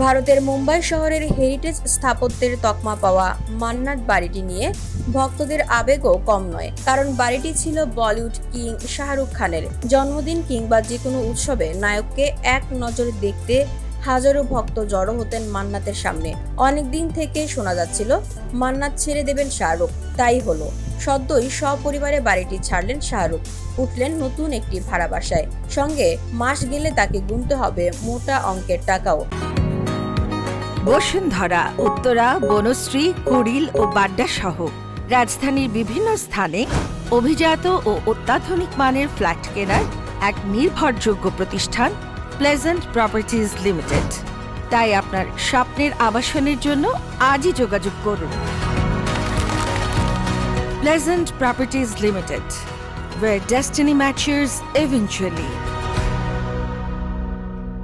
ভারতের মুম্বাই শহরের হেরিটেজ স্থাপত্যের তকমা পাওয়া মান্নাত বাড়িটি নিয়ে ভক্তদের আবেগও কম নয়। কারণ বাড়িটি ছিল বলিউড কিং শাহরুখ খানের জন্মদিন কিংবা যে কোনো উৎসবে নায়ককে এক নজরে দেখতে হাজারো ভক্ত জড়ো হতেন মান্নাতের সামনে। অনেকদিন থেকে শোনা যাচ্ছিল মান্নাত ছেড়ে দেবেন শাহরুখ, তাই হলো। সদ্যই সপরিবারে বাড়িটি ছাড়লেন শাহরুখ, উঠলেন নতুন একটি ভাড়া বাসায়। সঙ্গে মাস গেলে তাকে গুনতে হবে মোটা অঙ্কের টাকাও। বসুন্ধরা, উত্তরা, বনশ্রী, কুড়িল ও বাড্ডা সহ রাজধানীর বিভিন্ন স্থানে অভিজাত ও অত্যাধুনিক মানের ফ্ল্যাট কেনার এক নির্ভরযোগ্য প্রতিষ্ঠান প্লেজেন্ট প্রপার্টিজ লিমিটেড। তাই আপনার স্বপ্নের আবাসনের জন্য আজই যোগাযোগ করুন। Pleasant properties limited, where destiny matches eventually.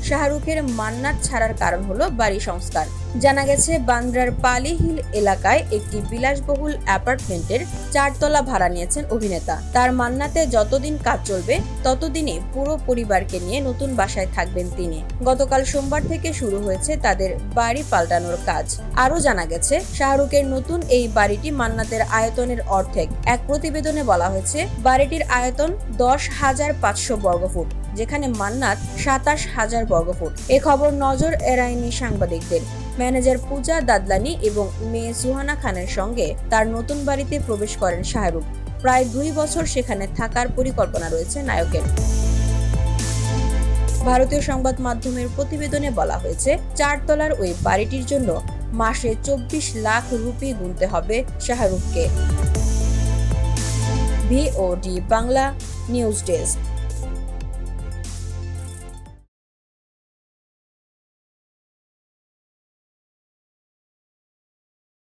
শাহরুখের মান্নাত ছাড়ার কারণ হলো বাড়ি সংস্কার। জানা গেছে বান্দ্রার পালি হিল এলাকায় একটি বিলাসবহুল অ্যাপার্টমেন্টের 4 তলা ভাড়া নিয়েছেন অভিনেতা। তার মান্নাতে যতদিন কাজ চলবে ততদিনে পুরো পরিবারকে নিয়ে নতুন বাসায় থাকবেন তিনি। গতকাল সোমবার থেকে শুরু হয়েছে তাদের বাড়ি পাল্টানোর কাজ। আরও জানা গেছে শাহরুখের নতুন এই বাড়িটি মান্নাতের আয়তনের অর্ধেক। এক প্রতিবেদনে বলা হয়েছে বাড়িটির আয়তন 10,500 বর্গফুট, যেখানে মান্নাত 27,000 বর্গফুট। এ খবর নজর এড়ায়নি সাংবাদিকদের। ম্যানেজার পূজা দাদলানি এবং মেয়ে সুহানা খানের সঙ্গে তার নতুন বাড়িতে প্রবেশ করেন শাহরুখ। প্রায় 2 বছর সেখানে থাকার পরিকল্পনা রয়েছে নায়কের। ভারতীয় সংবাদ মাধ্যমের প্রতিবেদনে বলা হয়েছে 4 তলার ওই বাড়িটির জন্য মাসে 24 লাখ রুপি গুনতে হবে শাহরুখকে। VOD Bangla news desk.